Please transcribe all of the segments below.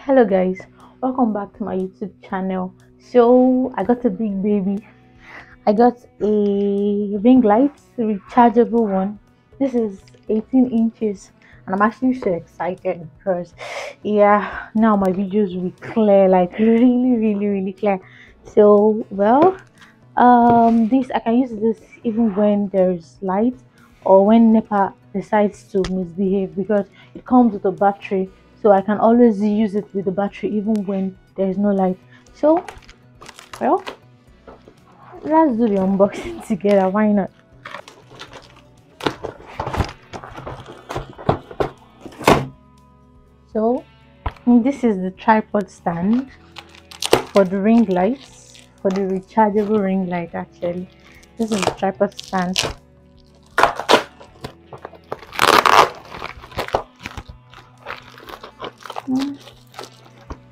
Hello guys, welcome back to my YouTube channel. So I got a big baby. I got a ring light, rechargeable one. This is 18 inches and I'm actually so excited because yeah, now my videos will be clear, like really clear. So this I can use this even when there's light or when NEPA decides to misbehave because it comes with a battery, so I can always use it with the battery even when there is no light. So well, let's do the unboxing together, why not? So this is the tripod stand for the ring lights, for the rechargeable ring light. Actually, this is the tripod stand.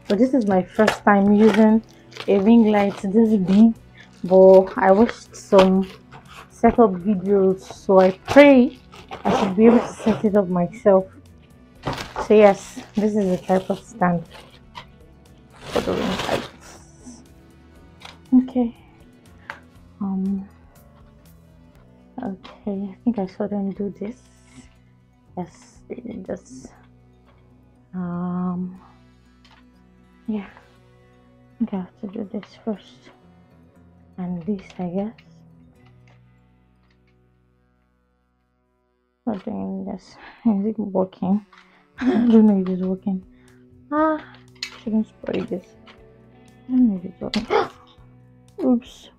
So this is my first time using a ring light this big, but I watched some setup videos, so I pray I should be able to set it up myself. So yes, this is the tripod stand for the ring lights. Okay. Okay, I think I saw them do this. Yes, they did this. Yeah, I think I have to do this first, and this, I guess. Not doing this. Is it working? I don't know if it's working. Shouldn't spoil this. I don't know if it's working. Oops.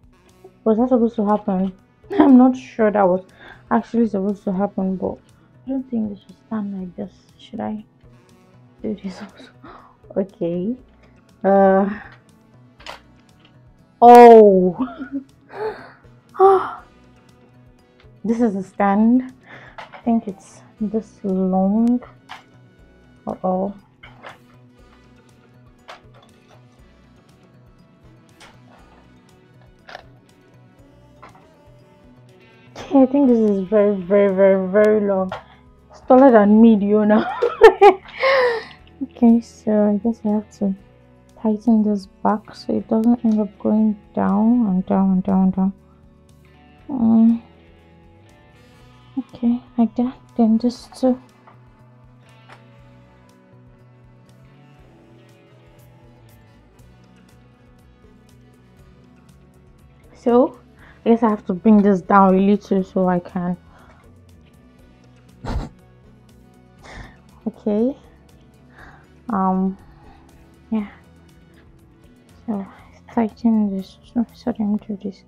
Was that supposed to happen? I'm not sure that was actually supposed to happen, but I don't think this should stand like this. Should I do this also? Okay. Oh. This is a stand. I think it's this long. Uh-oh. I think this is very long. It's taller than me, do you know? Okay, so I guess I have to tighten this back so it doesn't end up going down and down. Okay, like that. Then this too. So I guess I have to bring this down a little so I can. Okay. Yeah. So tighten this. So let me do this.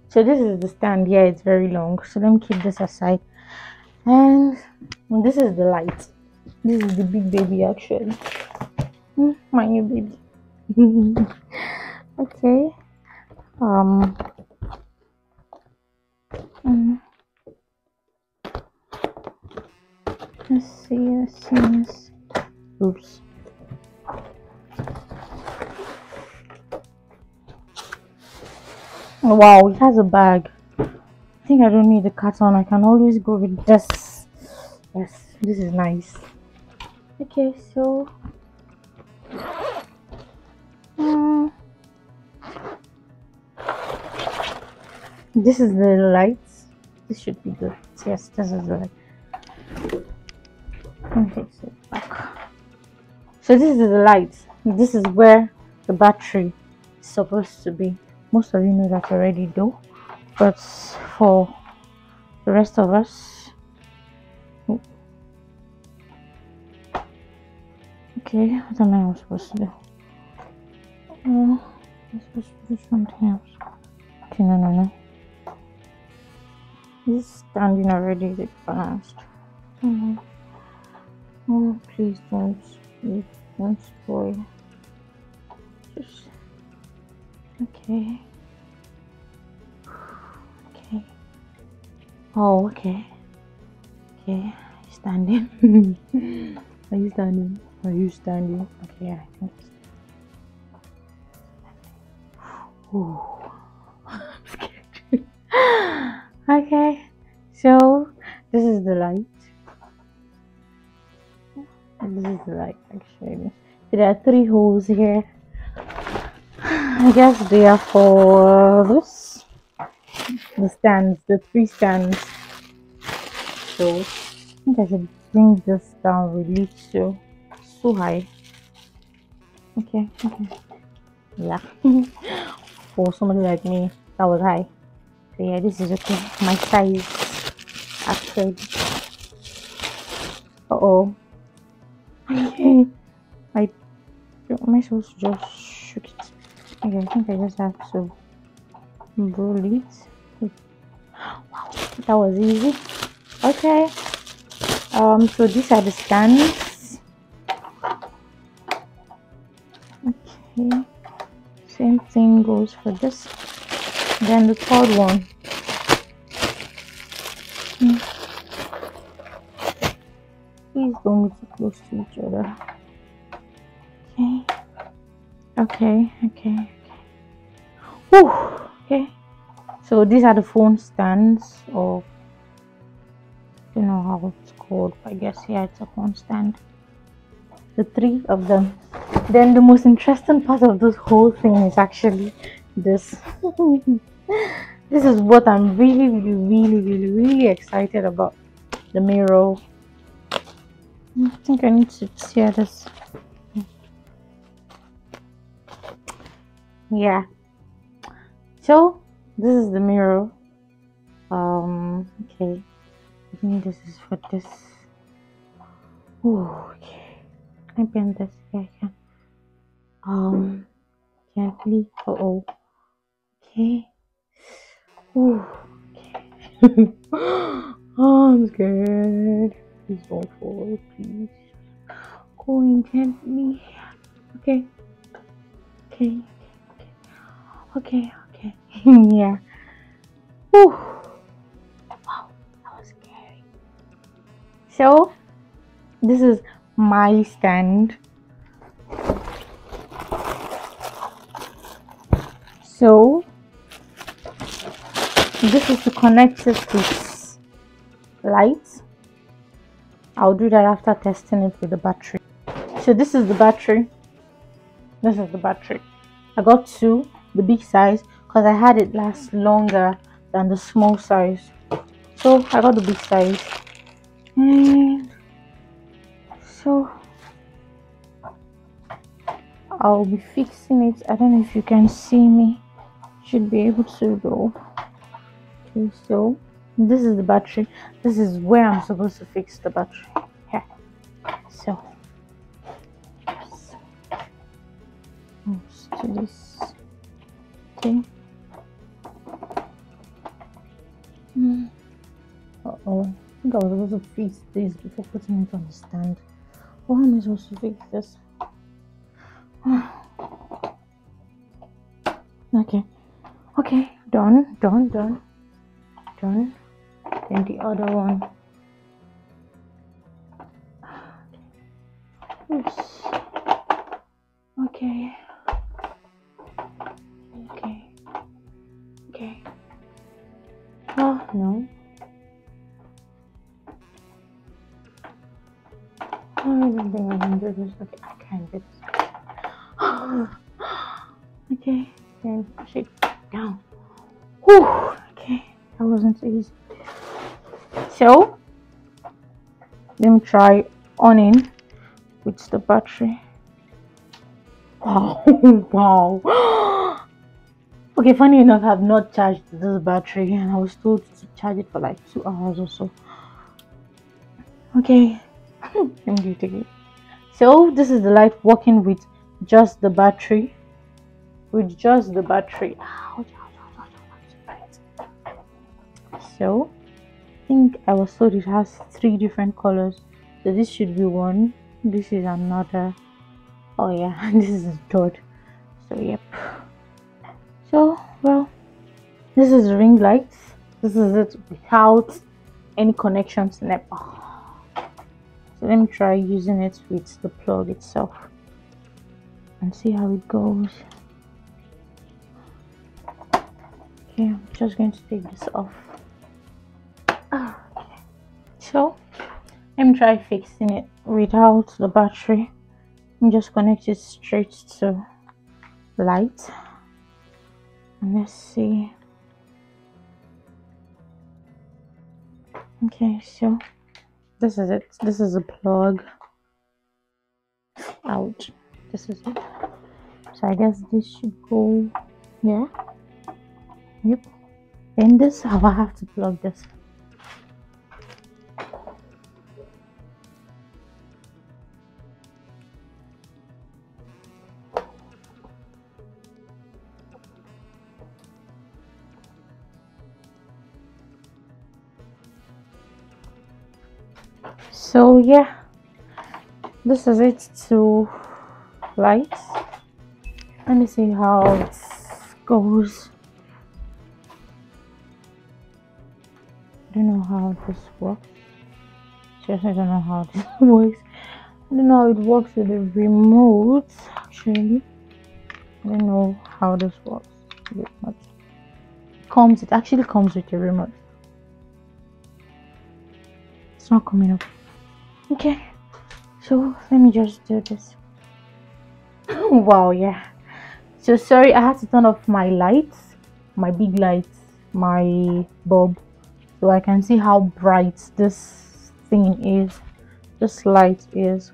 So this is the stand. Yeah, it's very long. So let me keep this aside. And this is the light. This is the big baby actually. My new baby. Okay. Let's see. Oops. Wow, it has a bag. I think I don't need a carton. I can always go with this. Yes, this is nice. Okay, so this is the light. This should be good. Yes, this is the light. Fix it back. So this is the light. This is where the battery is supposed to be. Most of you know that already though, but for the rest of us, okay, what am I supposed to do? I'm supposed to do something else. Okay, no. This is standing already. Is it balanced? Oh, please don't spoil. Just okay. Oh, okay. Standing. Are you standing? Okay, I think. Oh, I'm scared. Okay, so this is the light. This is the light actually. There are three holes here. I guess they are for this, the stands, the three stands. So I think I should bring this down really so high. Okay. Yeah. For somebody like me, that was high. So yeah, this is okay. My size actually. Uh-oh. Okay. Am I supposed to just shoot it? Okay, I think I just have to roll it. Wow, that was easy. Okay. So these are the stands. Okay. Same thing goes for this. Then the third one. Please don't be too close to each other. Okay. Whew. Okay. So these are the phone stands, or I don't know how it's called, but I guess yeah, it's a phone stand. The three of them. Then the most interesting part of this whole thing is actually this. This is what I'm really excited about. The mirror. I think I need to tear this. Yeah. So this is the mirror. Okay. I think this is for this. Oh, okay. I bend this. Yeah, I can. Gently. Okay. Ooh, okay. Oh, I'm scared. Please don't fall, please. Going gently. Okay. Yeah. Ooh. Wow, that was scary. So, this is my stand. So, this is to connect it with lights. I'll do that after testing it with the battery. So this is the battery. I got two, the big size, because I had it last longer than the small size. So I got the big size. And so I'll be fixing it. I don't know if you can see me. Should be able to though. Okay, so this is the battery. This is where I'm supposed to fix the battery. Yeah. So let's do this. Okay. Uh-oh. I think I was supposed to fix this before putting it on the stand. How am I supposed to fix this? Okay. Done. Then the other one. Oops. Okay. Oh no. I don't think I can do this. Okay, I can do this. Okay, then push it down. Whew. Okay, that wasn't easy. So let me try on in with the battery. Wow. Wow. Okay, funny enough, I've not charged this battery and I was told to charge it for like 2 hours or so. Okay, let me do it again. So this is the light working with just the battery. Ouch. So I think I was told it has 3 different colors. So this should be one. This is another. Oh yeah, and this is the third. So yep. So well, this is the ring light. This is it without any connection to NEPA. So let me try using it with the plug itself and see how it goes. Okay, I'm just going to take this off. Okay. So let me try fixing it without the battery. and just connect it straight to light. And let's see. Okay, so this is it. This is a plug. Ouch. This is it. So I guess this should go here. Yep. Then this, how I have to plug this. So yeah, this is it to light. Let me see how it goes. I don't know how this works. Seriously, I don't know how this works. I don't know how it works with the remote. Actually, I don't know how this works. It actually comes with a remote. It's not coming up. Okay, so let me just do this. Wow, yeah. So sorry, I had to turn off my lights, my big lights, my bulb, so I can see how bright this thing is. This light is.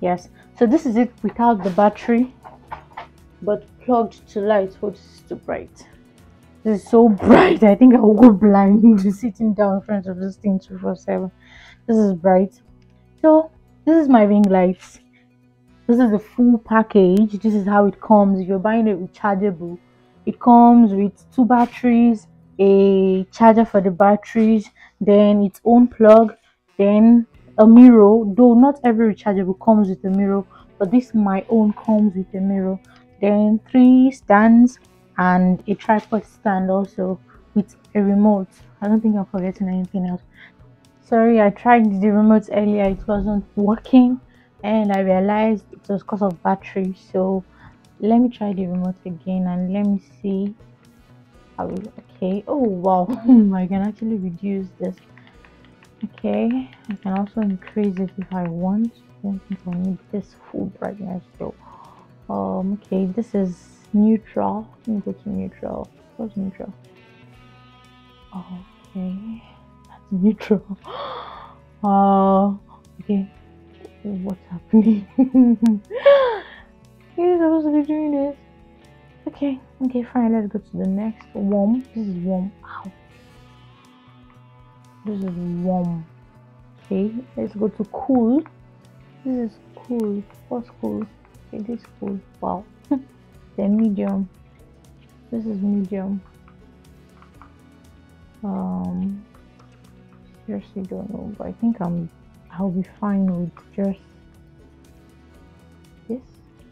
Yes. So this is it without the battery, but plugged to light. Oh, this is too bright. This is so bright. I think I will go blind sitting down in front of this thing 24/7. This is bright. So this is my ring light. This is the full package. This is how it comes. If you're buying it rechargeable, it comes with two batteries, a charger for the batteries, then its own plug, then a mirror. Though not every rechargeable comes with a mirror, but this my own comes with a mirror. Then three stands and a tripod stand also with a remote. I don't think I'm forgetting anything else. Sorry, I tried the remote earlier, it wasn't working, and I realized it was because of battery. So let me try the remote again and let me see how it. Okay. Oh wow, I can actually reduce this. Okay, I can also increase it if I want. I don't think I need this full brightness though. Okay, this is neutral. Let me go to neutral. What's neutral? Okay, that's neutral. Okay. What's happening? You're supposed to be doing this. Okay, fine. Let's go to the next. Warm. This is warm. Ow. This is warm. Okay, let's go to cool. This is cool. What's cool? Okay, this is cool. Wow. Then medium. This is medium. Seriously don't know, but I think I'll be fine with just this.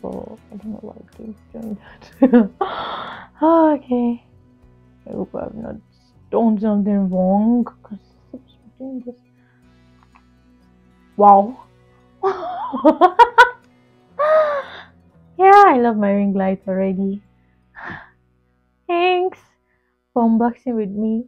Oh, I don't know why I keep doing that. Oh, okay. I hope I've not done something wrong because I'm supposed to be doing this. Wow. Yeah, I love my ring light already. Thanks for unboxing with me.